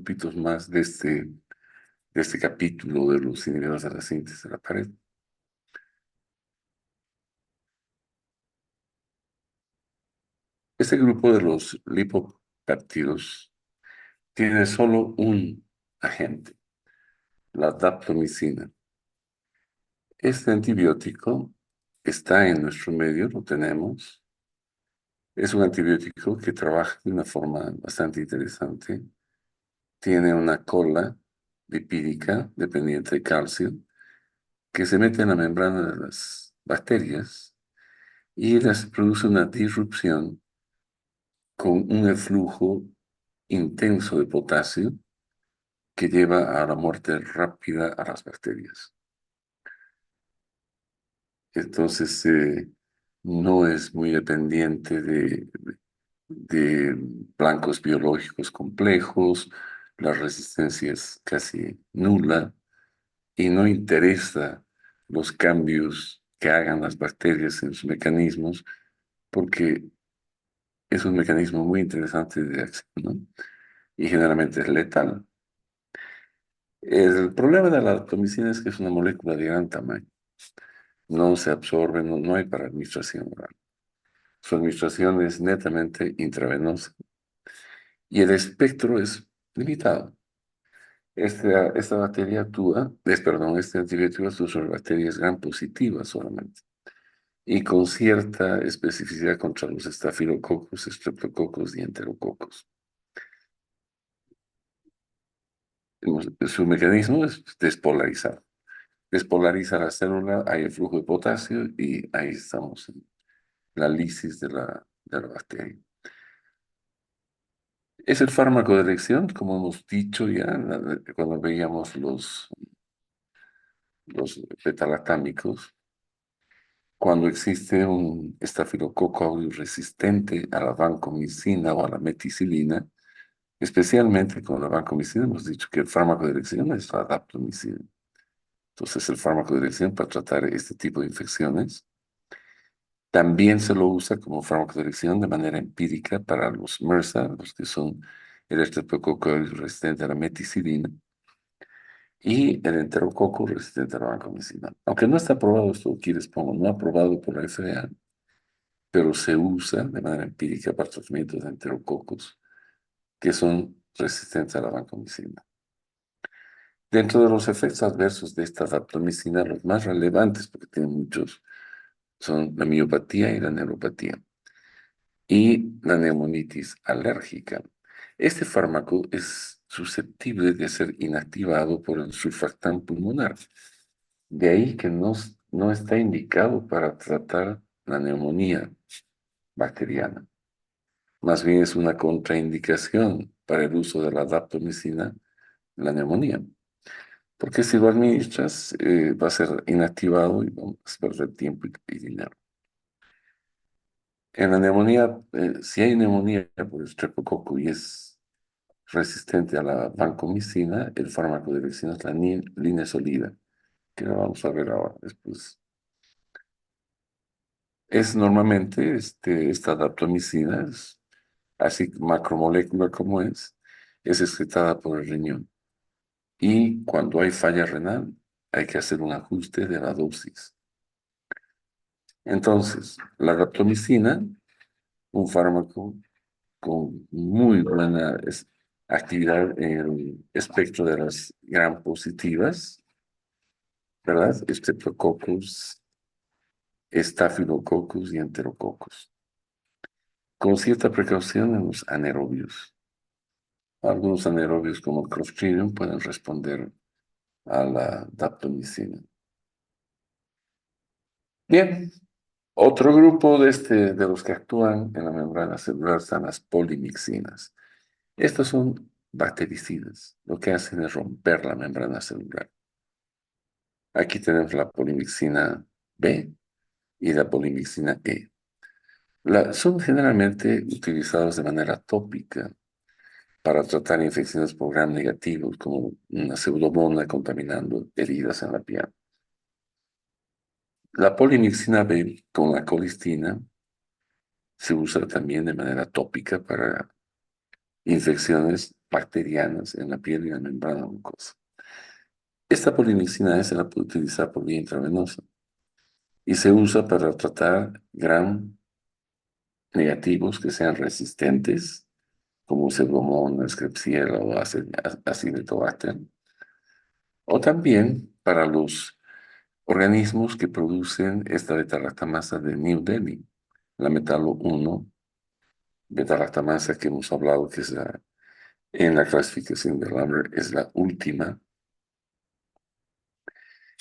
grupitos más de este capítulo de los inhibidores de la síntesis de la pared. Este grupo de los lipopéptidos tiene solo un agente, la daptomicina. Este antibiótico está en nuestro medio, lo tenemos. Es un antibiótico que trabaja de una forma bastante interesante. Tiene una cola lipídica dependiente de calcio que se mete en la membrana de las bacterias y las produce una disrupción con un eflujo intenso de potasio que lleva a la muerte rápida a las bacterias. Entonces, no es muy dependiente de blancos biológicos complejos, la resistencia es casi nula y no interesa los cambios que hagan las bacterias en sus mecanismos porque es un mecanismo muy interesante de acción, ¿no? Y generalmente es letal. El problema de la atomicina es que es una molécula de gran tamaño. No se absorbe, no hay para administración oral. Su administración es netamente intravenosa y el espectro es limitado. Esta bacteria este antibiótico actúa sobre bacterias gram positivas solamente y con cierta especificidad contra los estafilococos, streptococos y enterococos. Su mecanismo es despolarizar. Despolariza la célula, hay el flujo de potasio y ahí estamos en la lisis de la bacteria. Es el fármaco de elección, como hemos dicho ya, cuando veíamos los beta-lactámicos. Cuando existe un estafilococo aureus resistente a la vancomicina o a la meticilina, especialmente con la vancomicina, hemos dicho que el fármaco de elección es la daptomicina. Entonces, el fármaco de elección para tratar este tipo de infecciones. También se lo usa como fármaco de elección de manera empírica para los MRSA, los que son el estreptococo aureus resistente a la meticilina, y el enterococo resistente a la vancomicina. Aunque no está aprobado, esto aquí les pongo, no aprobado por la FDA, pero se usa de manera empírica para tratamientos de enterococos que son resistentes a la vancomicina. Dentro de los efectos adversos de esta daptomicina, los más relevantes, porque tienen muchos, son la miopatía y la neuropatía, y la neumonitis alérgica. Este fármaco es susceptible de ser inactivado por el surfactán pulmonar. De ahí que no está indicado para tratar la neumonía bacteriana. Más bien es una contraindicación para el uso de la daptomicina en la neumonía. Porque si lo administras, va a ser inactivado y vamos a perder tiempo y dinero. En la neumonía, si hay neumonía por estreptococo y es resistente a la vancomicina, el fármaco de elección es la linezolida, que la vamos a ver ahora después. Es normalmente esta daptomicina, así macromolécula como es excretada por el riñón. Y cuando hay falla renal, hay que hacer un ajuste de la dosis. Entonces, la daptomicina, un fármaco con muy buena actividad en el espectro de las gram positivas, ¿verdad? Streptococcus, Staphylococcus y Enterococcus. Con cierta precaución en los anaerobios. Algunos anaerobios como el Clostridium pueden responder a la daptomicina. Bien, otro grupo de los que actúan en la membrana celular son las polimixinas. Estas son bactericidas. Lo que hacen es romper la membrana celular. Aquí tenemos la polimixina B y la polimixina E. Son generalmente utilizados de manera tópica para tratar infecciones por gram negativos, como una pseudomonas contaminando heridas en la piel. La polimixina B con la colistina se usa también de manera tópica para infecciones bacterianas en la piel y la membrana mucosa. Esta polimixina se la puede utilizar por vía intravenosa y se usa para tratar gram negativos que sean resistentes, como Pseudomonas, Klebsiella o Acinetobacter, o también para los organismos que producen esta beta-lactamasa de New Delhi, la metalo 1, beta-lactamasa que hemos hablado, que es en la clasificación de Lambert, es la última,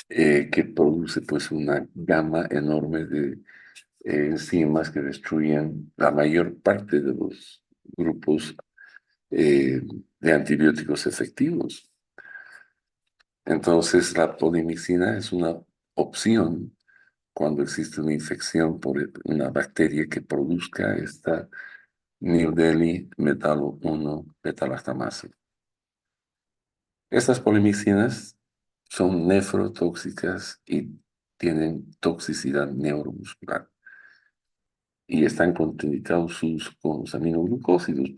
que produce pues una gama enorme de enzimas que destruyen la mayor parte de los grupos de antibióticos efectivos. Entonces, la polimixina es una opción cuando existe una infección por una bacteria que produzca esta New Delhi metalo 1 beta-lactamasa. Estas polimixinas son nefrotóxicas y tienen toxicidad neuromuscular y están contraindicados su uso con los aminoglucósidos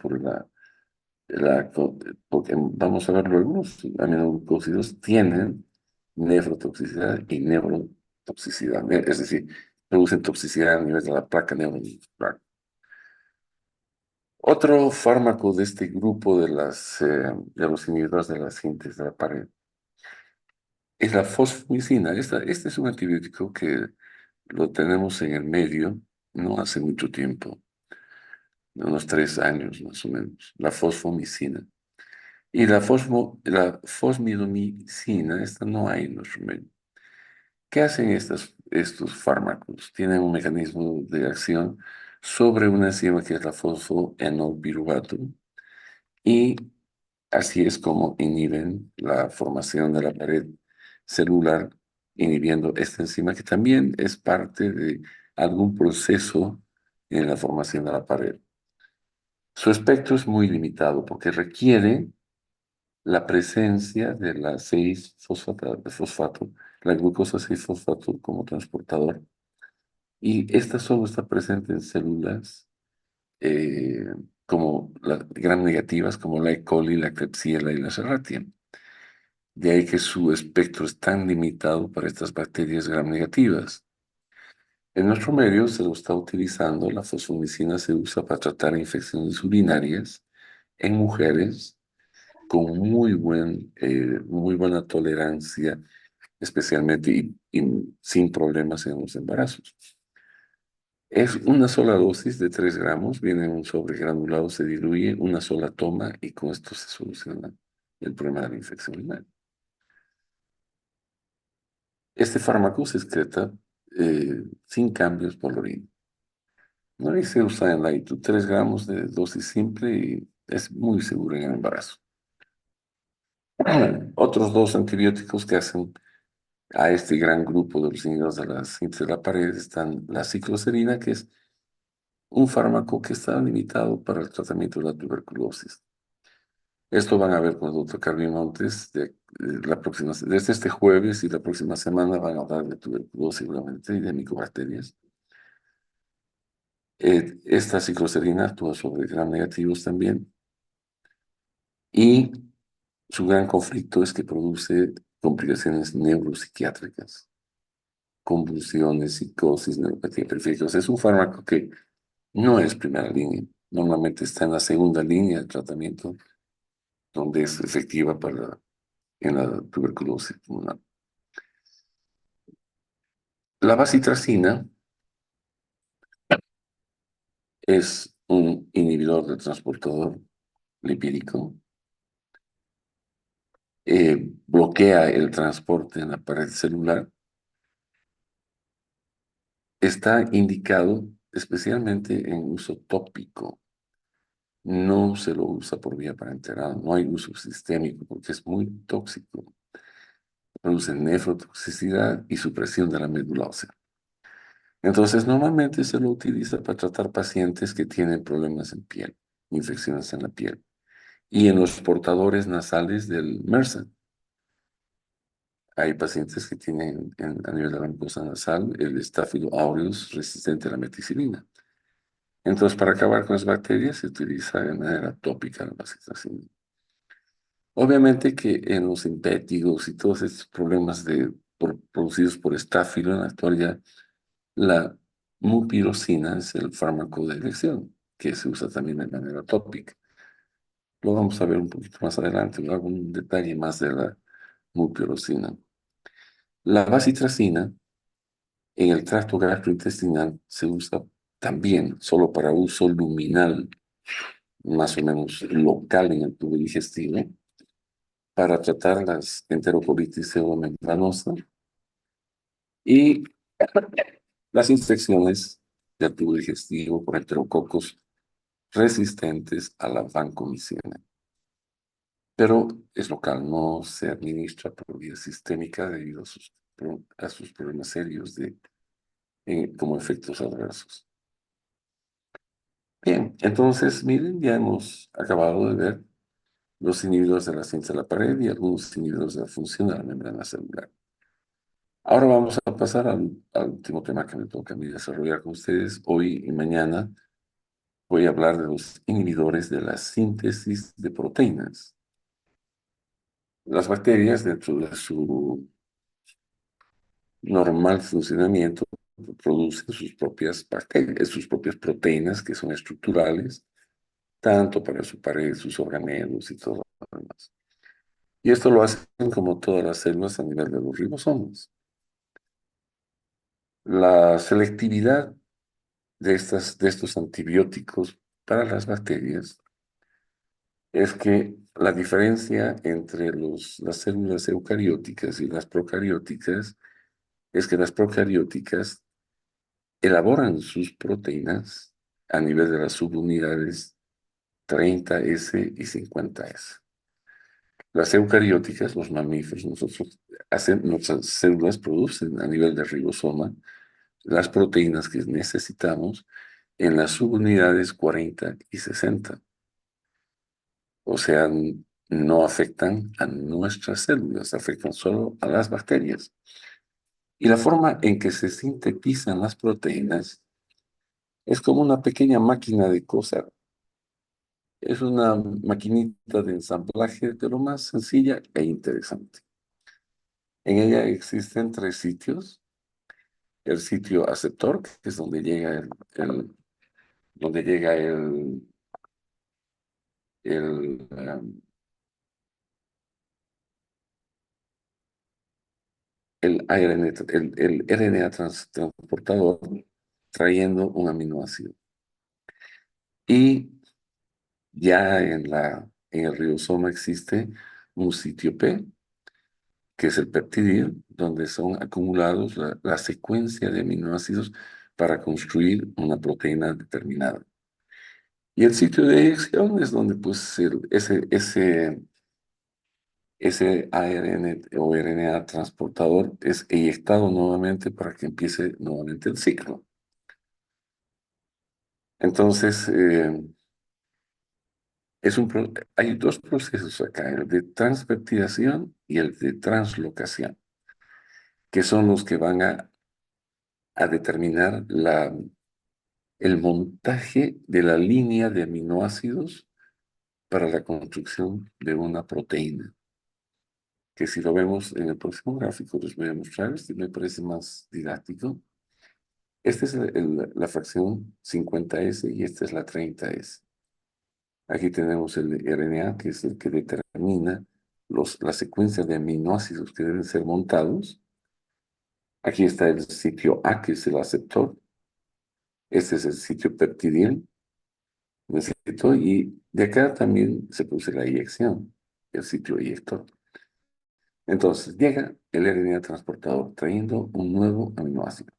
porque vamos a ver luego, los aminoglucósidos tienen nefrotoxicidad y neurotoxicidad, es decir, producen toxicidad a nivel de la placa neuromuscular. Otro fármaco de este grupo de los inhibidores de la síntesis de la pared es la fosfomicina. Este es un antibiótico que lo tenemos en el medio no hace mucho tiempo, unos 3 años más o menos, la fosfomicina. Y la fosmidomicina, esta no hay en nuestro medio. ¿Qué hacen estos fármacos? Tienen un mecanismo de acción sobre una enzima que es la fosfoenolpiruvato y así es como inhiben la formación de la pared celular, inhibiendo esta enzima que también es parte de algún proceso en la formación de la pared. Su espectro es muy limitado porque requiere la presencia de la 6-fosfato, la glucosa 6-fosfato como transportador, y esta solo está presente en células eh, como las gram negativas, como la E. coli, la Klebsiella y la Serratia. De ahí que su espectro es tan limitado para estas bacterias gram negativas. En nuestro medio se lo está utilizando, la fosfomicina se usa para tratar infecciones urinarias en mujeres con muy buena tolerancia, especialmente y sin problemas en los embarazos. Es una sola dosis de 3 gramos, viene en un sobre granulado, se diluye, una sola toma y con esto se soluciona el problema de la infección urinaria. Este fármaco se excreta sin cambios por la orina. No, y se usa en la ITU 3 gramos de dosis simple y es muy seguro en el embarazo. Otros dos antibióticos que hacen a este gran grupo de los inhibidores de la síntesis de la pared están la cicloserina, que es un fármaco que está limitado para el tratamiento de la tuberculosis. Esto van a ver con el doctor Carlos Montes desde este jueves y la próxima semana van a hablar de tuberculosis seguramente y de micobacterias. Esta cicloserina actúa sobre gram negativos también y su gran conflicto es que produce complicaciones neuropsiquiátricas, convulsiones, psicosis, neuropatía periférica. O sea, es un fármaco que no es primera línea, normalmente está en la segunda línea de tratamiento, donde es efectiva en la tuberculosis pulmonar. La bacitracina es un inhibidor del transportador lipídico, bloquea el transporte en la pared celular, está indicado especialmente en uso tópico. No se lo usa por vía parenteral, no hay uso sistémico porque es muy tóxico. Produce nefrotoxicidad y supresión de la médula ósea. Entonces, normalmente se lo utiliza para tratar pacientes que tienen problemas en piel, infecciones en la piel, y en los portadores nasales del MRSA. Hay pacientes que tienen a nivel de la mucosa nasal el Staphylo aureus resistente a la meticilina. Entonces, para acabar con las bacterias, se utiliza de manera tópica la bacitracina. Obviamente que en los sintéticos y todos estos problemas producidos por estáfilo en la actualidad, la mupirocina es el fármaco de elección, que se usa también de manera tópica. Lo vamos a ver un poquito más adelante, algún detalle más de la mupirocina. La bacitracina en el tracto gastrointestinal se usa también solo para uso luminal, más o menos local en el tubo digestivo, para tratar las enterocolitis pseudomembranosa y las infecciones del tubo digestivo por enterococos resistentes a la vancomicina. Pero es local, no se administra por vía sistémica debido a sus problemas serios como efectos adversos. Bien, entonces, miren, ya hemos acabado de ver los inhibidores de la cinta de la pared y algunos inhibidores de la función de la membrana celular. Ahora vamos a pasar al último tema que me toca a mí desarrollar con ustedes. Hoy y mañana voy a hablar de los inhibidores de la síntesis de proteínas. Las bacterias, dentro de su normal funcionamiento, producen sus propias bacterias, sus propias proteínas que son estructurales, tanto para su pared, sus organelos y todo lo demás. Y esto lo hacen como todas las células a nivel de los ribosomas. La selectividad de estos antibióticos para las bacterias es que la diferencia entre las células eucarióticas y las procarióticas es que las procarióticas elaboran sus proteínas a nivel de las subunidades 30S y 50S. Las eucarióticas, los mamíferos, nuestras células producen a nivel de ribosoma las proteínas que necesitamos en las subunidades 40 y 60. O sea, no afectan a nuestras células, afectan solo a las bacterias. Y la forma en que se sintetizan las proteínas es como una pequeña máquina de coser. Es una maquinita de ensamblaje de lo más sencilla e interesante. En ella existen tres sitios. El sitio aceptor, que es donde llega donde llega el, um, el ARN, el RNA transportador trayendo un aminoácido. Y ya en el ribosoma existe un sitio P, que es el peptidil, donde son acumulados la secuencia de aminoácidos para construir una proteína determinada. Y el sitio de eyección es donde pues ese ARN o RNA transportador es eyectado nuevamente para que empiece nuevamente el ciclo. Entonces, hay dos procesos acá, el de transpeptidación y el de translocación, que son los que van a determinar el montaje de la línea de aminoácidos para la construcción de una proteína, que si lo vemos en el próximo gráfico les voy a mostrar, este me parece más didáctico. Esta es la fracción 50S y esta es la 30S. Aquí tenemos el RNA, que es el que determina la secuencia de aminoácidos que deben ser montados. Aquí está el sitio A, que es el aceptor. Este es el sitio peptidil, ¿no es cierto? Y de acá también se produce la eyección, el sitio eyector. Entonces, llega el RNA transportador trayendo un nuevo aminoácido.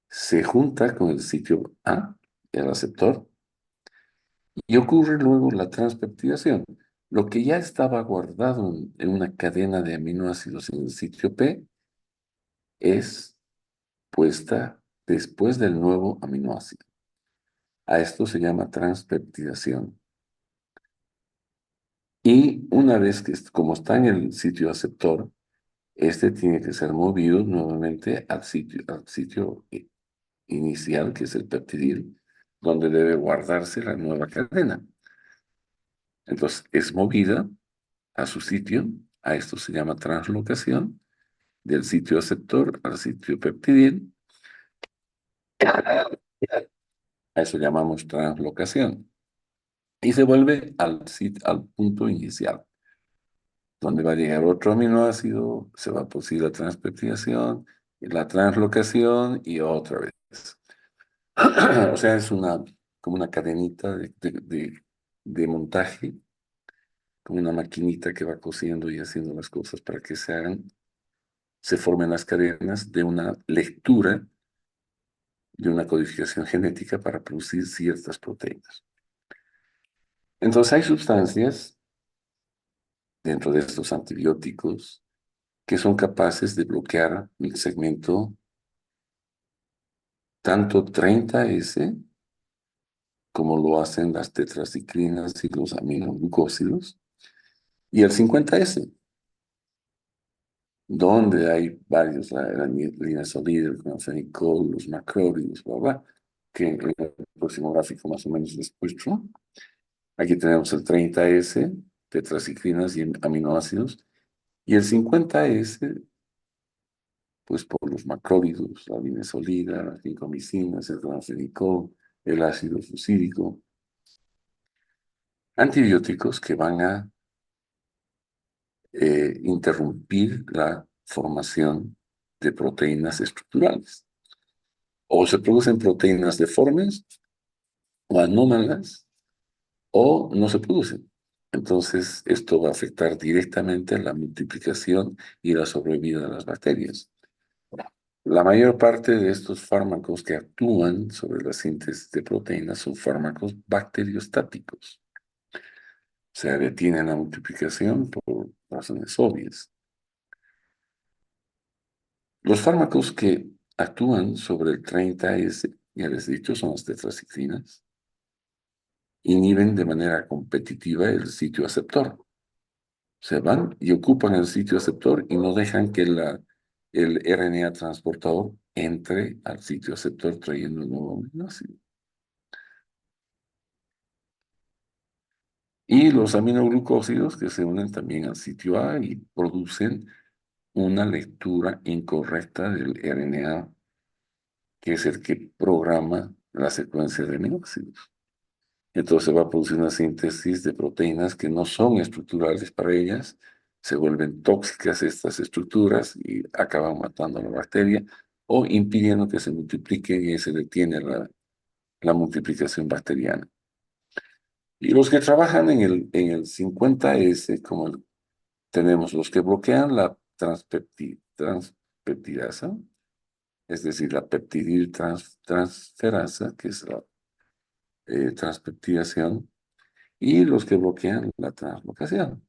Se junta con el sitio A, el aceptor, y ocurre luego la transpeptidación. Lo que ya estaba guardado en una cadena de aminoácidos en el sitio P es puesta después del nuevo aminoácido. A esto se llama transpeptidación. Y una vez que, como está en el sitio aceptor, este tiene que ser movido nuevamente al sitio inicial, que es el peptidil, donde debe guardarse la nueva cadena. Entonces, es movida a su sitio, a esto se llama translocación, del sitio aceptor al sitio peptidil, a eso llamamos translocación, y se vuelve al punto inicial, donde va a llegar otro aminoácido, se va a producir la transpeptidación, la translocación y otra vez. O sea, es como una cadenita de montaje, como una maquinita que va cosiendo y haciendo las cosas para que se formen las cadenas de una lectura de una codificación genética para producir ciertas proteínas. Entonces hay sustancias dentro de estos antibióticos que son capaces de bloquear el segmento tanto 30S como lo hacen las tetraciclinas y los aminoglucósidos, y el 50S, donde hay varios, la linazolida, el clonfenicol, los macrólidos, bla, bla, que en el próximo gráfico más o menos les muestro. Aquí tenemos el 30S, tetraciclinas y aminoácidos, y el 50S, pues por los macrólidos, la linezolida, las lincomicinas, el clonfenicol, el ácido fucídico, antibióticos que van a interrumpir la formación de proteínas estructurales. O se producen proteínas deformes o anómalas o no se producen. Entonces, esto va a afectar directamente la multiplicación y la sobrevida de las bacterias. La mayor parte de estos fármacos que actúan sobre la síntesis de proteínas son fármacos bacteriostáticos. O sea, detienen la multiplicación por razones obvias. Los fármacos que actúan sobre el 30S, ya les he dicho, son las tetraciclinas, inhiben de manera competitiva el sitio aceptor. Se van y ocupan el sitio aceptor y no dejan que el RNA transportador entre al sitio aceptor trayendo un nuevo aminoácido. Y los aminoglucósidos que se unen también al sitio A y producen una lectura incorrecta del RNA, que es el que programa la secuencia de aminoácidos. Entonces va a producir una síntesis de proteínas que no son estructurales para ellas, se vuelven tóxicas estas estructuras y acaban matando a la bacteria o impidiendo que se multipliquen y se detiene la multiplicación bacteriana. Y los que trabajan en el 50S, tenemos los que bloquean la transpeptidasa, es decir, la peptidil transferasa, que es la transpeptidación, y los que bloquean la translocación.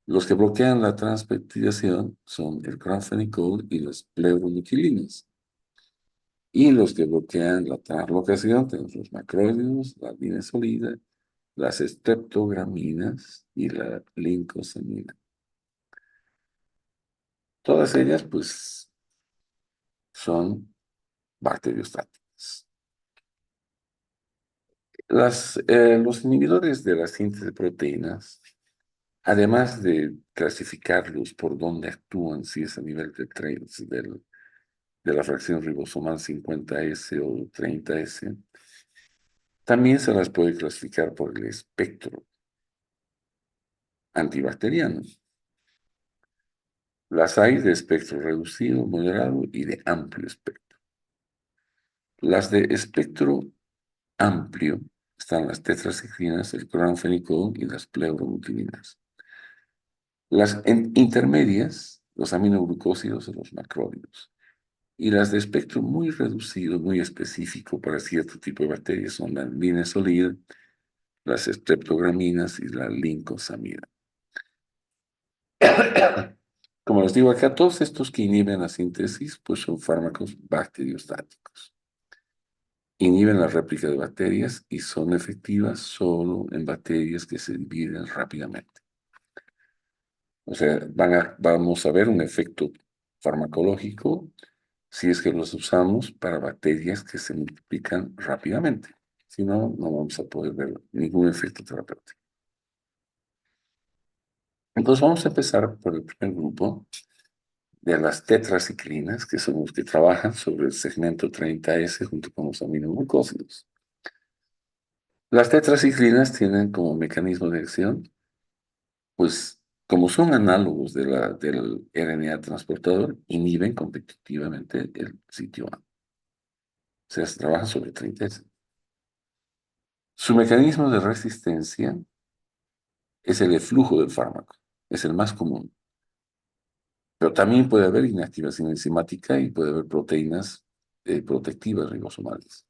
Los que bloquean la transpeptidación son el clonfenicol y las pleuronucleínas. Y los que bloquean la translocación tenemos los macrólidos, la linezolida, las streptograminas y la lincosamina. Todas ellas, pues, son bacteriostáticas. Los inhibidores de la síntesis de proteínas, además de clasificarlos por dónde actúan, si es a nivel de la fracción ribosomal 50S o 30S, también se las puede clasificar por el espectro antibacteriano. Las hay de espectro reducido, moderado y de amplio espectro. Las de espectro amplio están las tetraciclinas, el cloramfenicol y las pleuronucleínas. Las intermedias, los aminoglucósidos o los macrólidos. Y las de espectro muy reducido, muy específico para cierto tipo de bacterias son la linezolida, las streptograminas y la lincosamida. Como les digo acá, todos estos que inhiben la síntesis, pues son fármacos bacteriostáticos. Inhiben la réplica de bacterias y son efectivas solo en bacterias que se dividen rápidamente. O sea, vamos a ver un efecto farmacológico si es que los usamos para bacterias que se multiplican rápidamente. Si no, no vamos a poder ver ningún efecto terapéutico. Entonces vamos a empezar por el primer grupo de las tetraciclinas, que son los que trabajan sobre el segmento 30S junto con los aminoglucósidos. Las tetraciclinas tienen como mecanismo de acción, pues como son análogos del RNA transportador, inhiben competitivamente el sitio A. O sea, se trabaja sobre 30S. Su mecanismo de resistencia es el eflujo del fármaco, es el más común. Pero también puede haber inactivación enzimática y puede haber proteínas protectivas ribosomales.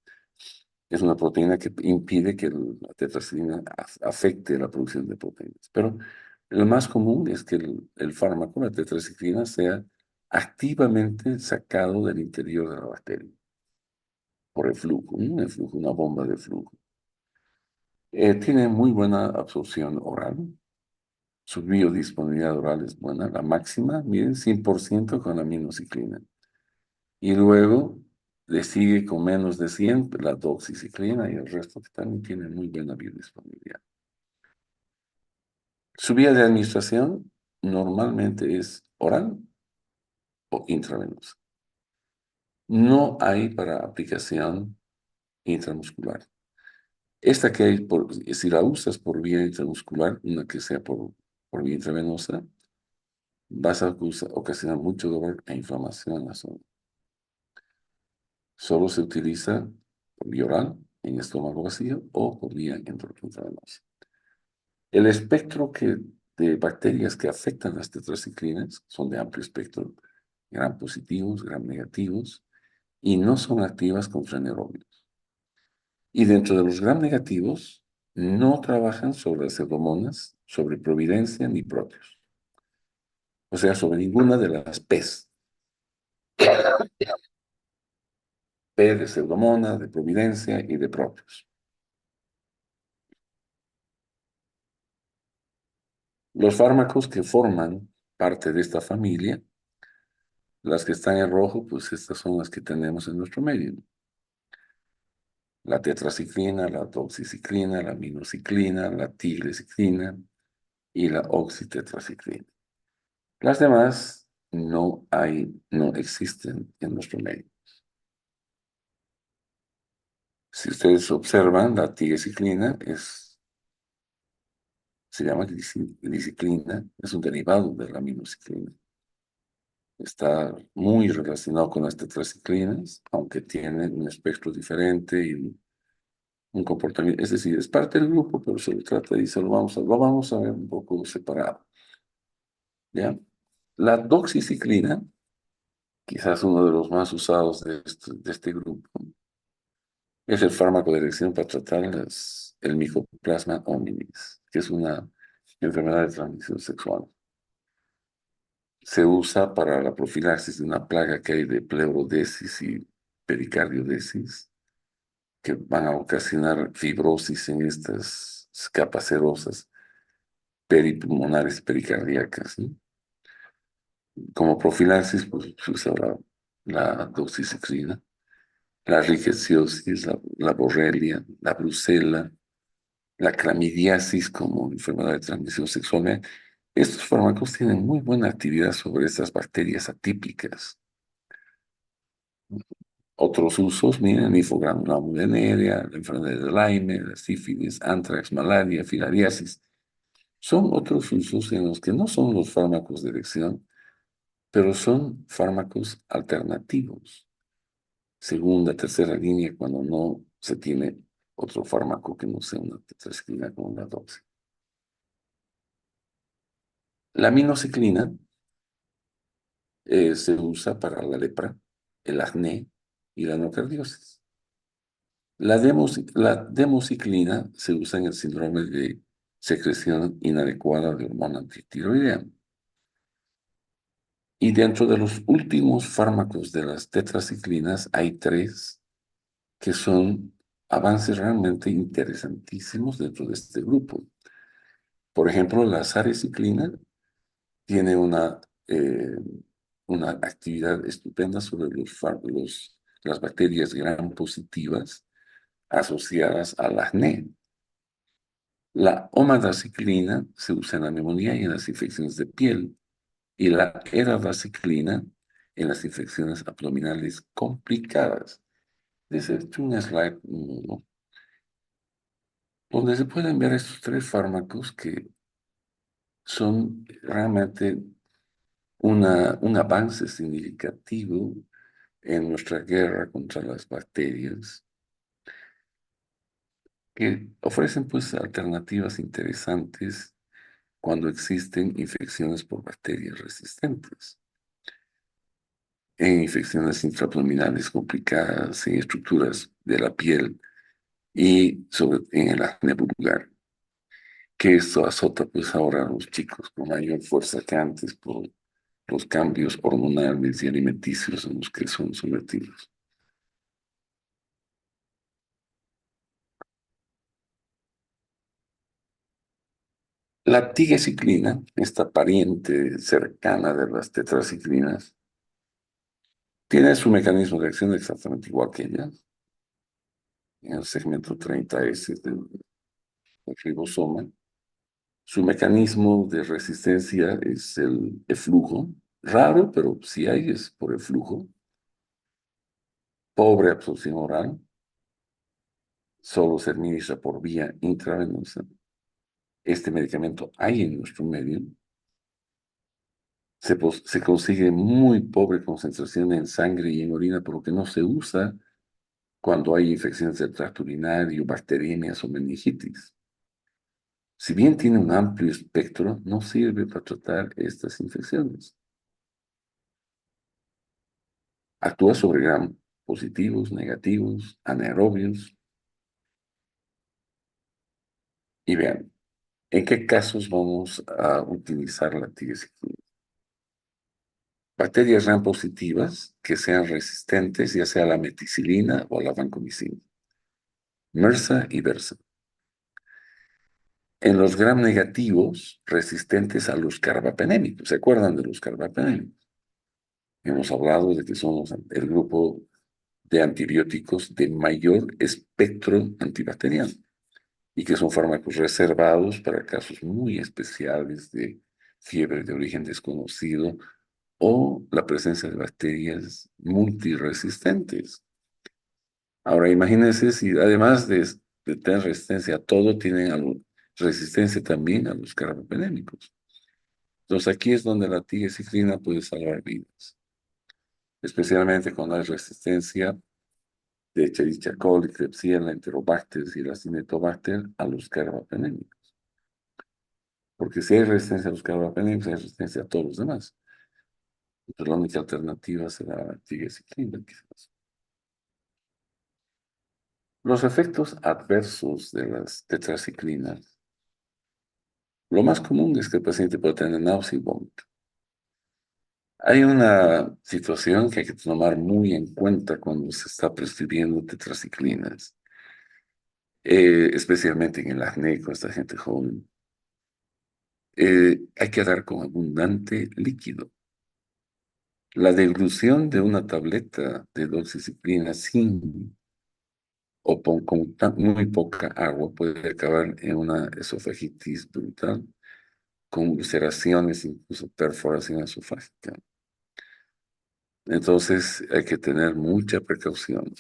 Es una proteína que impide que la tetraciclina afecte la producción de proteínas. Pero lo más común es que el fármaco, la tetraciclina, sea activamente sacado del interior de la bacteria por el flujo, el flujo, una bomba de flujo. Tiene muy buena absorción oral. Su biodisponibilidad oral es buena, la máxima, miren, 100% con la aminociclina. Y luego le sigue con menos de 100 la doxiciclina y el resto que también tiene muy buena biodisponibilidad. Su vía de administración normalmente es oral o intravenosa. No hay para aplicación intramuscular. Esta que hay, si la usas por vía intramuscular, una que sea por vía intravenosa, vas a ocasionar mucho dolor e inflamación en la zona. Solo se utiliza por vía oral, en estómago vacío, o por vía intravenosa. El espectro de bacterias que afectan las tetraciclinas son de amplio espectro, gram positivos, gram negativos, y no son activas contra anaerobios. Y dentro de los gram negativos, no trabajan sobre las pseudomonas, sobre providencia ni proteos. O sea, sobre ninguna de las P's. P de pseudomonas, de providencia y de proteos. Los fármacos que forman parte de esta familia, las que están en rojo, pues estas son las que tenemos en nuestro medio. La tetraciclina, la doxiciclina, la minociclina, la tigreciclina y la oxitetraciclina. Las demás no existen en nuestro medio. Si ustedes observan, la tigreciclina se llama gliciclina, es un derivado de la minociclina. Está muy relacionado con las tetraciclinas, aunque tiene un espectro diferente y un comportamiento. Es decir, es parte del grupo, pero se le trata y lo vamos a ver un poco separado. ¿Ya? La doxiciclina, quizás uno de los más usados de este grupo, es el fármaco de elección para tratar el Mycoplasma hominis, que es una enfermedad de transmisión sexual. Se usa para la profilaxis de una plaga que hay de pleurodesis y pericardiodesis, que van a ocasionar fibrosis en estas capas serosas peripulmonares y pericardíacas, ¿no? Como profilaxis, pues se usa la doxiciclina, la rickettsiosis, la borrelia, la brucela, la clamidiasis como enfermedad de transmisión sexual. Estos fármacos tienen muy buena actividad sobre estas bacterias atípicas. Otros usos, miren, mifogranulamulineria, la enfermedad de Lyme, la sífilis, antrax, malaria, filariasis, son otros usos en los que no son los fármacos de elección, pero son fármacos alternativos. Segunda, tercera línea, cuando no se tiene otro fármaco que no sea una tetraciclina como la doxy. La minociclina se usa para la lepra, el acné y la nocardiosis. La demociclina se usa en el síndrome de secreción inadecuada de hormona antitiroidea. Y dentro de los últimos fármacos de las tetraciclinas hay tres que son avances realmente interesantísimos dentro de este grupo. Por ejemplo, la sareciclina tiene eh, una actividad estupenda sobre las bacterias gram positivas asociadas al acné. La omadaciclina se usa en la neumonía y en las infecciones de piel, y la eravacyclina en las infecciones abdominales complicadas. Desde un slide 1, donde se pueden ver estos tres fármacos que son realmente un avance significativo en nuestra guerra contra las bacterias, que ofrecen pues alternativas interesantes cuando existen infecciones por bacterias resistentes, en infecciones intraabdominales complicadas, en estructuras de la piel y en el acné vulgar, que esto azota pues ahora a los chicos con mayor fuerza que antes por los cambios hormonales y alimenticios en los que son sometidos. La tigecyclina, esta pariente cercana de las tetraciclinas, tiene su mecanismo de acción exactamente igual que ellas, en el segmento 30S del ribosoma. Su mecanismo de resistencia es el eflujo, raro, pero si hay, es por eflujo, pobre absorción oral, solo se administra por vía intravenosa. Este medicamento hay en nuestro medio. Se consigue muy pobre concentración en sangre y en orina, por lo que no se usa cuando hay infecciones del tracto urinario, bacteriemias o meningitis. Si bien tiene un amplio espectro, no sirve para tratar estas infecciones. Actúa sobre gram positivos, negativos, anaerobios. Y vean, ¿en qué casos vamos a utilizar la tigecyclina? Bacterias gram positivas que sean resistentes ya sea a la meticilina o a la vancomicina. MRSA y VERSA. En los gram negativos, resistentes a los carbapenémicos. ¿Se acuerdan de los carbapenémicos? Hemos hablado de que son el grupo de antibióticos de mayor espectro antibacteriano y que son fármacos reservados para casos muy especiales de fiebre de origen desconocido o la presencia de bacterias multiresistentes. Ahora imagínense si además de tener resistencia a todo, tienen resistencia también a los carbapenémicos. Entonces aquí es donde la tigecyclina puede salvar vidas, especialmente cuando hay resistencia de Escherichia coli, Klebsiella, Enterobacter y la Acinetobacter a los carbapenémicos. Porque si hay resistencia a los carbapenémicos, hay resistencia a todos los demás. Entonces la única alternativa será la tigecyclina, quizás. Los efectos adversos de las tetraciclinas. Lo más común es que el paciente puede tener náusea y vómito. Hay una situación que hay que tomar muy en cuenta cuando se está prescribiendo tetraciclinas, especialmente en el acné con esta gente joven. Hay que dar con abundante líquido. La deglución de una tableta de doxiciclina sin con muy poca agua puede acabar en una esofagitis brutal, con ulceraciones, incluso perforación esofágica. Entonces hay que tener mucha precaución.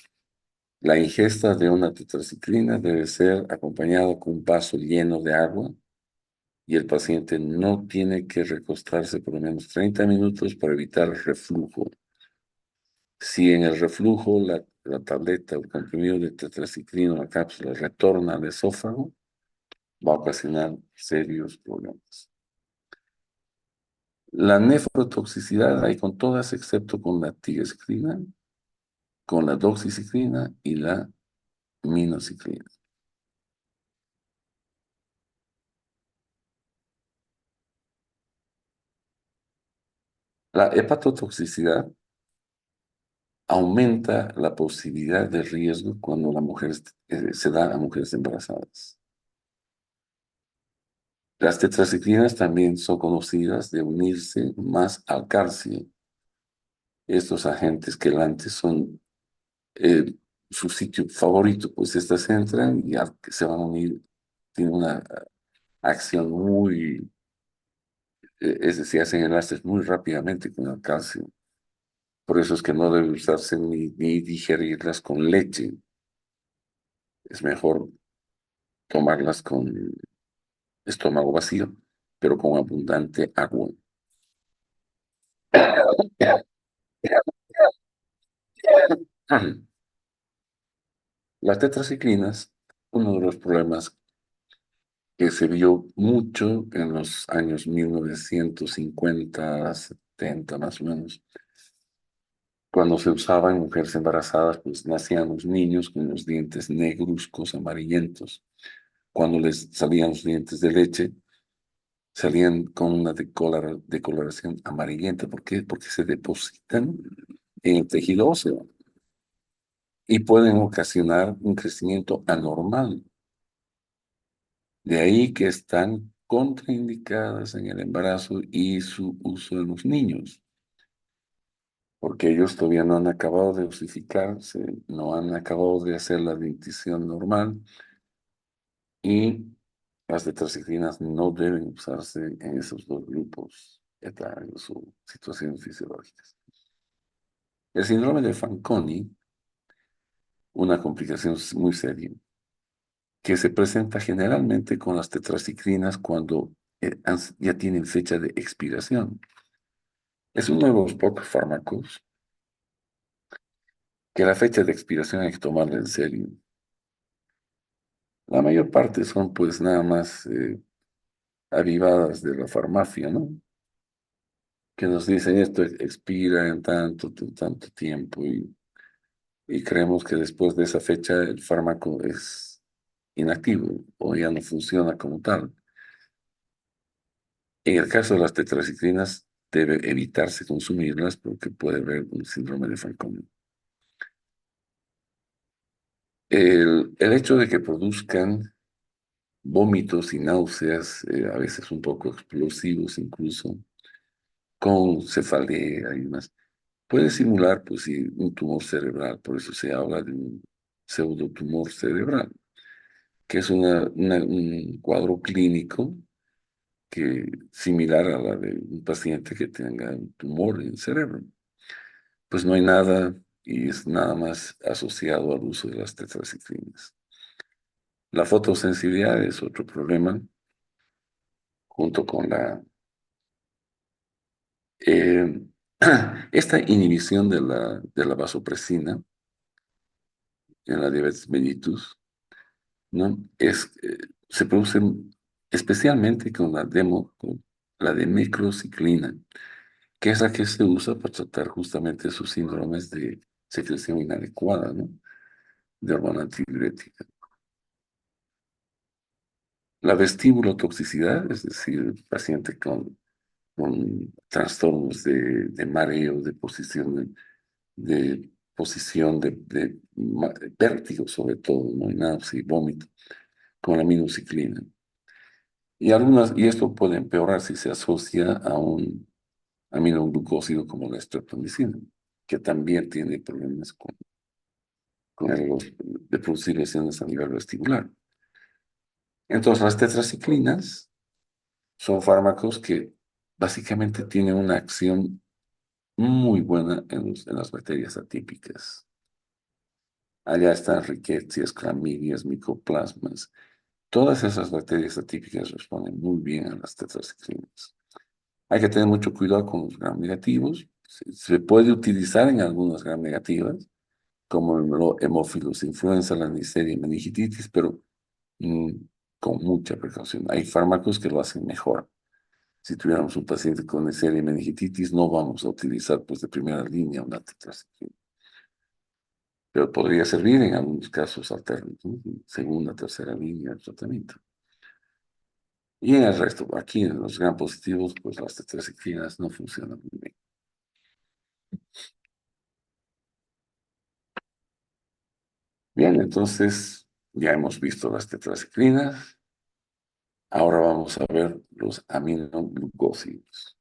La ingesta de una tetraciclina debe ser acompañada con un vaso lleno de agua y el paciente no tiene que recostarse por lo menos 30 minutos para evitar el reflujo. Si en el reflujo la tableta o el comprimido de tetraciclina o la cápsula retorna al esófago, va a ocasionar serios problemas. La nefrotoxicidad hay con todas excepto con la tigecyclina, con la doxiciclina y la minoxiclina. La hepatotoxicidad aumenta la posibilidad de riesgo cuando la mujer se da a mujeres embarazadas. Las tetraciclinas también son conocidas de unirse más al calcio. Estos agentes quelantes son eh, su sitio favorito, pues estas entran y se van a unir tiene una acción muy, es decir, hacen enlaces muy rápidamente con el calcio. Por eso es que no debe usarse ni digerirlas con leche. Es mejor tomarlas con estómago vacío, pero con abundante agua. Las tetraciclinas, uno de los problemas que se vio mucho en los años 1950, 70 más o menos, cuando se usaba en mujeres embarazadas, pues nacían los niños con los dientes negruzcos, amarillentos. Cuando les salían los dientes de leche, salían con una decoloración amarillenta. ¿Por qué? Porque se depositan en el tejido óseo y pueden ocasionar un crecimiento anormal. De ahí que están contraindicadas en el embarazo y su uso en los niños, porque ellos todavía no han acabado de osificarse, no han acabado de hacer la dentición normal y las tetraciclinas no deben usarse en esos dos grupos etarios o situaciones fisiológicas. El síndrome de Fanconi, una complicación muy seria, que se presenta generalmente con las tetraciclinas cuando ya tienen fecha de expiración. Es uno de los pocos fármacos que la fecha de expiración hay que tomarla en serio. La mayor parte son pues nada más avivadas de la farmacia, ¿no? Que nos dicen esto expira en tanto tiempo y creemos que después de esa fecha el fármaco es inactivo o ya no funciona como tal. En el caso de las tetraciclinas debe evitarse consumirlas porque puede haber un síndrome de Fanconi. El hecho de que produzcan vómitos y náuseas, a veces un poco explosivos incluso, con cefalea y demás. Puede simular, pues sí, un tumor cerebral, por eso se habla de un pseudotumor cerebral, que es un cuadro clínico similar a la de un paciente que tenga un tumor en el cerebro. Pues no hay nada y es nada más asociado al uso de las tetraciclinas. La fotosensibilidad es otro problema, junto con eh, esta inhibición de la vasopresina en la diabetes mellitus, ¿no? Se produce especialmente con la demeclociclina, que es la que se usa para tratar justamente esos síndromes de secreción inadecuada, ¿no? De hormona antidiurética. La vestíbulotoxicidad, es decir, el paciente con trastornos de mareo, de posición, de vértigo sobre todo, ¿no? Y náusea y vómito, con la minociclina. Y esto puede empeorar si se asocia a un aminoglucósido como la streptomicina, que también tiene problemas de producir lesiones a nivel vestibular. Entonces, las tetraciclinas son fármacos que básicamente tienen una acción muy buena en las bacterias atípicas. Allá están riquecias, clamidias, micoplasmas. Todas esas bacterias atípicas responden muy bien a las tetraciclinas. Hay que tener mucho cuidado con los gram negativos. Se puede utilizar en algunas gram negativas, como el hemófilos influenza, la Neisseria meningitis, pero mm, con mucha precaución. Hay fármacos que lo hacen mejor. Si tuviéramos un paciente con Neisseria meningitis, no vamos a utilizar pues de primera línea una tetraciclina, pero podría servir en algunos casos alternos, ¿no? Segunda, tercera línea de tratamiento. Y en el resto, aquí en los gram positivos, pues las tetraciclinas no funcionan muy bien. Bien, entonces ya hemos visto las tetraciclinas. Ahora vamos a ver los aminoglucósidos.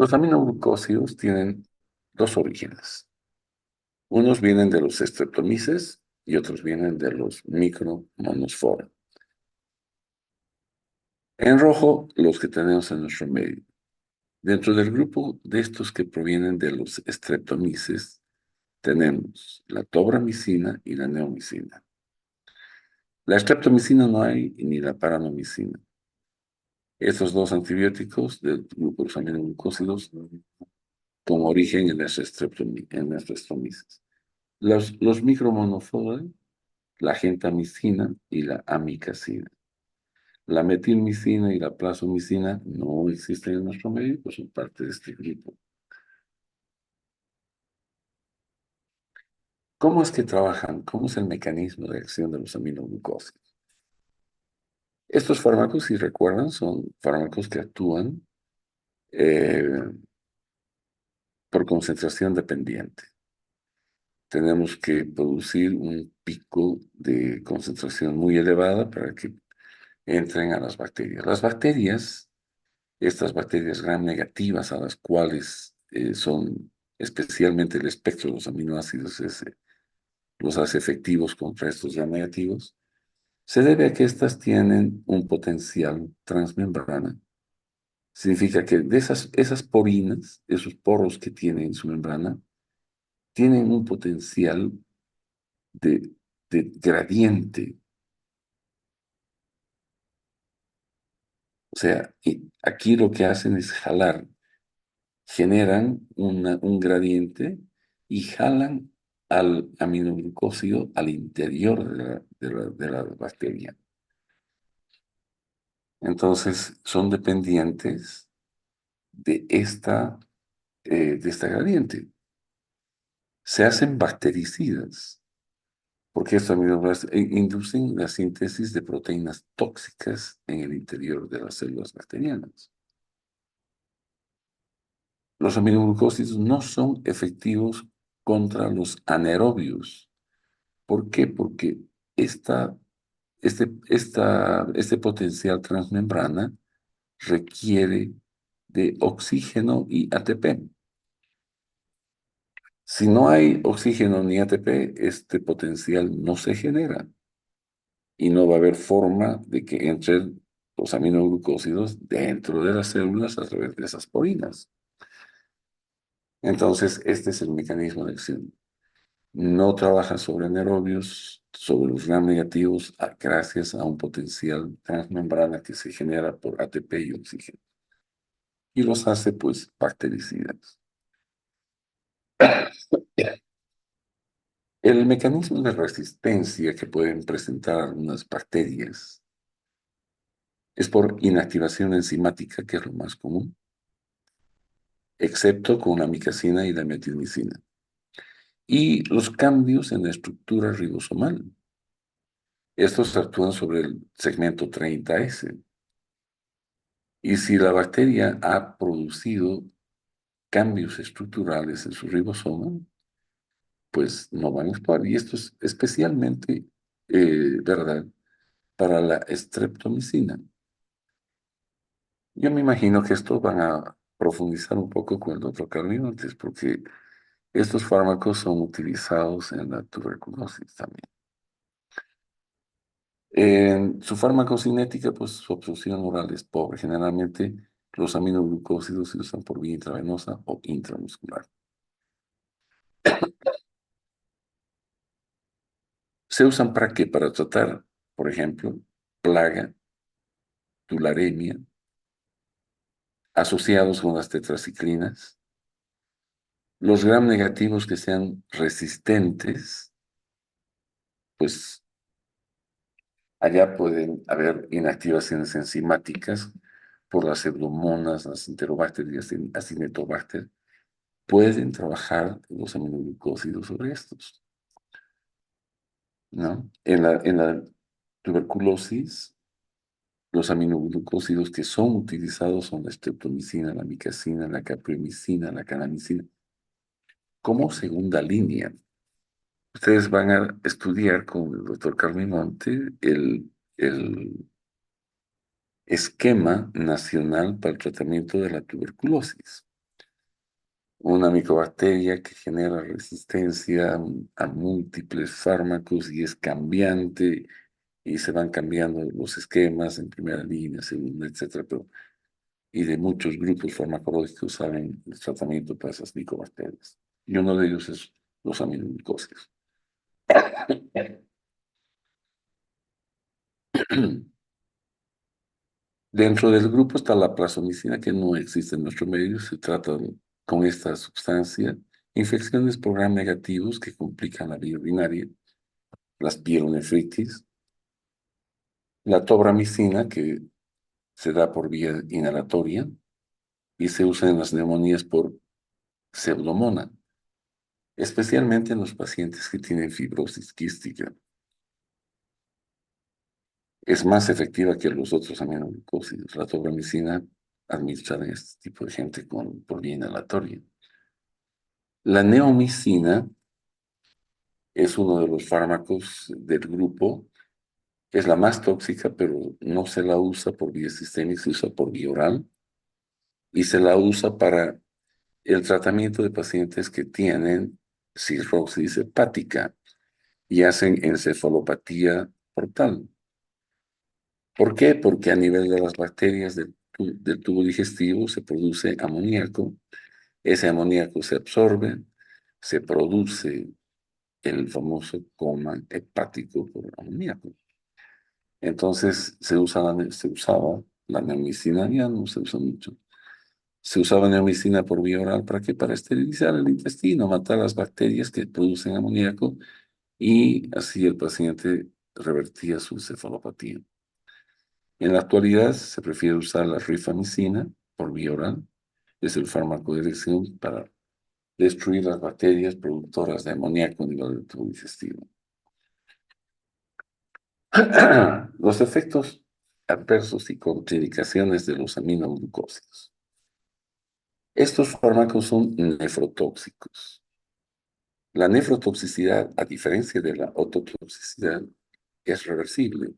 Los aminoglucósidos tienen dos orígenes. Unos vienen de los streptomyces y otros vienen de los micromonospora. En rojo, los que tenemos en nuestro medio. Dentro del grupo de estos que provienen de los streptomyces, tenemos la tobramicina y la neomicina. La streptomicina no hay ni la paranomicina. Estos dos antibióticos del grupo de los aminoglucósidos con origen en las streptomyces. Los micromonofora, la gentamicina y la amicacina. La metilmicina y la plasmomicina no existen en nuestro medio, pues son parte de este grupo. ¿Cómo es que trabajan? ¿Cómo es el mecanismo de acción de los aminoglucósidos? Estos fármacos, si recuerdan, son fármacos que actúan eh, por concentración dependiente. Tenemos que producir un pico de concentración muy elevada para que entren a las bacterias. Las bacterias, estas bacterias gram negativas a las cuales son especialmente el espectro de los aminoácidos los hace efectivos contra estos gram negativos, se debe a que estas tienen un potencial transmembrana. Significa que de esas porinas, esos poros que tienen en su membrana, tienen un potencial de, de gradiente. O sea, aquí lo que hacen es jalar, generan un gradiente y jalan al aminoglucósido al interior de la bacteria. Entonces, son dependientes de esta gradiente. Se hacen bactericidas, porque estos aminoácidos inducen la síntesis de proteínas tóxicas en el interior de las células bacterianas. Los aminoglucósidos no son efectivos contra los anaerobios. ¿Por qué? Porque este potencial transmembrana requiere de oxígeno y ATP. Si no hay oxígeno ni ATP, este potencial no se genera y no va a haber forma de que entren los aminoglucósidos dentro de las células a través de esas porinas. Entonces, este es el mecanismo de acción. No trabaja sobre anaerobios, sobre los gram negativos, gracias a un potencial transmembrana que se genera por ATP y oxígeno. Y los hace, pues, bactericidas. El mecanismo de resistencia que pueden presentar algunas bacterias es por inactivación enzimática, que es lo más común, excepto con la amicacina y la metilmicina. Y los cambios en la estructura ribosomal. Estos actúan sobre el segmento 30S. Y si la bacteria ha producido cambios estructurales en su ribosoma, pues no van a actuar. Y esto es especialmente verdad para la streptomicina. Yo me imagino que esto van a profundizar un poco con el doctor Carlinontes, porque estos fármacos son utilizados en la tuberculosis también. En su farmacocinética, pues su absorción oral es pobre. Generalmente los aminoglucósidos se usan por vía intravenosa o intramuscular. ¿Se usan para qué? Para tratar, por ejemplo, plaga, tularemia, asociados con las tetraciclinas, los gram negativos que sean resistentes, pues allá pueden haber inactivaciones enzimáticas por las pseudomonas, las enterobacter y las acinetobacter. Pueden trabajar los aminoglucósidos sobre estos, ¿no? En la tuberculosis, los aminoglucósidos que son utilizados son la streptomicina, la amicacina, la capromicina, la canamicina, como segunda línea. Ustedes van a estudiar con el doctor Carmimonte el esquema nacional para el tratamiento de la tuberculosis. una micobacteria que genera resistencia a múltiples fármacos y es cambiante y se van cambiando los esquemas en primera línea, segunda, etcétera, pero, y de muchos grupos farmacológicos saben el tratamiento para esas micobacterias. Y uno de ellos es los aminoglucósidos. Dentro del grupo está la plasmicina, que no existe en nuestro medio. Se trata con esta sustancia infecciones por gram negativos que complican la vía urinaria, las pielonefritis, la tobramicina, que se da por vía inhalatoria y se usa en las neumonías por pseudomona, especialmente en los pacientes que tienen fibrosis quística. Es más efectiva que los otros aminoglucósidos, la tobramicina administrada en este tipo de gente por vía inhalatoria. La neomicina es uno de los fármacos del grupo, es la más tóxica, pero no se la usa por vía sistémica, se usa por vía oral y se la usa para el tratamiento de pacientes que tienen cirrosis hepática y hacen encefalopatía portal. ¿Por qué? Porque a nivel de las bacterias del tubo digestivo se produce amoníaco, ese amoníaco se absorbe, se produce el famoso coma hepático por amoníaco. Entonces se usaba la neomicina, ya no se usa mucho. Se usaba neomicina por vía oral, ¿para qué? Para esterilizar el intestino, matar las bacterias que producen amoníaco y así el paciente revertía su cefalopatía. En la actualidad se prefiere usar la rifamicina por vía oral, es el fármaco de elección para destruir las bacterias productoras de amoníaco a nivel del tubo digestivo. Los efectos adversos y contraindicaciones de los aminoglucósidos. Estos fármacos son nefrotóxicos. La nefrotoxicidad, a diferencia de la ototoxicidad, es reversible.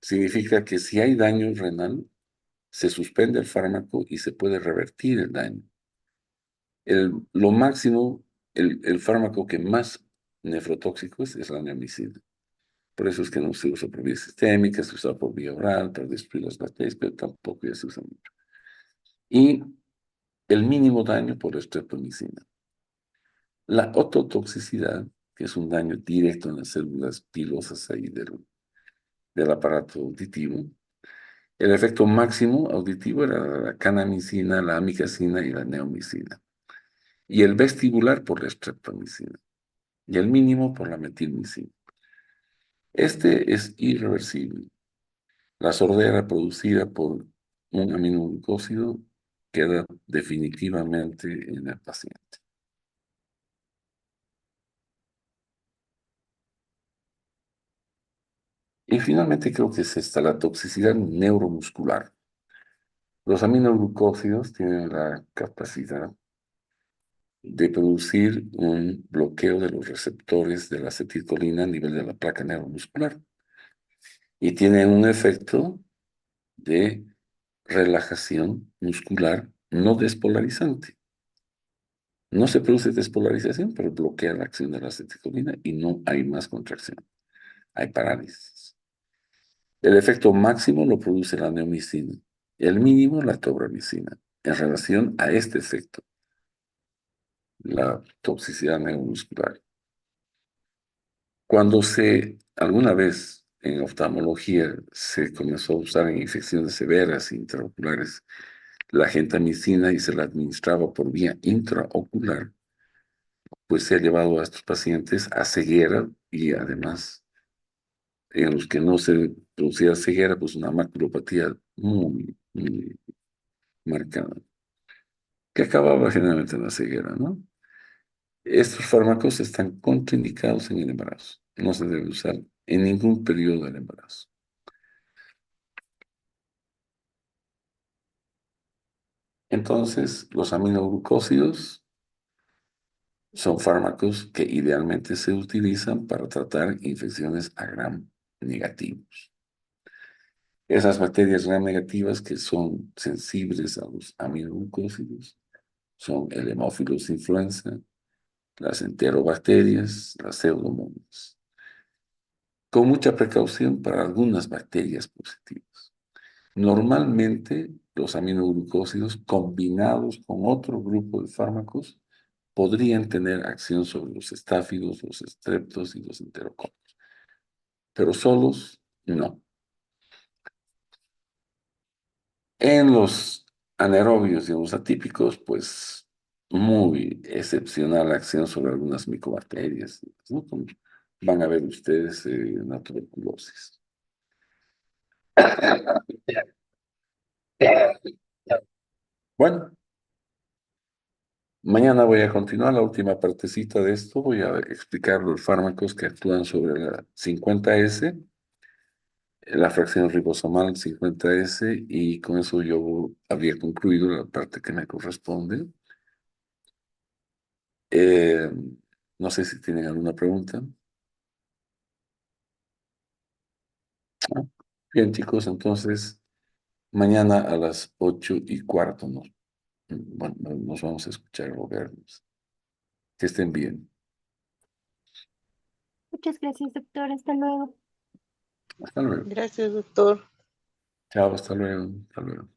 Significa que si hay daño renal, se suspende el fármaco y se puede revertir el daño. Lo máximo, el fármaco que más nefrotóxico es la neomicina. Por eso es que no se usa por vía sistémica, se usa por vía oral para destruir las bacterias, pero tampoco ya se usa mucho. Y el mínimo daño por estreptomicina. La ototoxicidad, que es un daño directo en las células pilosas ahí del aparato auditivo. El efecto máximo auditivo era la canamicina, la amicacina y la neomicina. Y el vestibular por la estreptomicina. Y el mínimo por la metilmicina. Este es irreversible. La sordera producida por un aminoglucósido queda definitivamente en el paciente. Y finalmente creo que es esta, la toxicidad neuromuscular. Los aminoglucósidos tienen la capacidad de producir un bloqueo de los receptores de la acetilcolina a nivel de la placa neuromuscular y tienen un efecto de relajación muscular no despolarizante. No se produce despolarización, pero bloquea la acción de la acetilcolina y no hay más contracción. Hay parálisis. El efecto máximo lo produce la neomicina, el mínimo la tobramicina, en relación a este efecto, la toxicidad neuromuscular. Cuando alguna vez en oftalmología se comenzó a usar en infecciones severas intraoculares la gentamicina y se la administraba por vía intraocular, pues se ha llevado a estos pacientes a ceguera y además en los que no se producía ceguera, pues una maculopatía muy, muy marcada, que acababa generalmente en la ceguera, ¿no? Estos fármacos están contraindicados en el embarazo. No se debe usar en ningún periodo del embarazo. Entonces, los aminoglucósidos son fármacos que idealmente se utilizan para tratar infecciones a gram negativos. Esas bacterias gram negativas que son sensibles a los aminoglucósidos son el Haemophilus influenza, las enterobacterias, las pseudomonas, con mucha precaución para algunas bacterias positivas. Normalmente, los aminoglucósidos combinados con otro grupo de fármacos podrían tener acción sobre los estáfidos, los estreptos y los enterococos, pero solos no. En los anaerobios y en los atípicos, pues muy excepcional acción sobre algunas micobacterias, ¿no? Como van a ver ustedes la tuberculosis. Bueno, mañana voy a continuar la última partecita de esto. Voy a explicar los fármacos que actúan sobre la 50S, la fracción ribosomal 50S, y con eso yo habría concluido la parte que me corresponde. Eh, no sé si tienen alguna pregunta. ¿No? Bien, chicos, entonces mañana a las 8:15 bueno, nos vamos a escuchar o vernos. Que estén bien. Muchas gracias, doctor. Hasta luego. Hasta luego. Gracias, doctor. Chao, hasta luego. Hasta luego.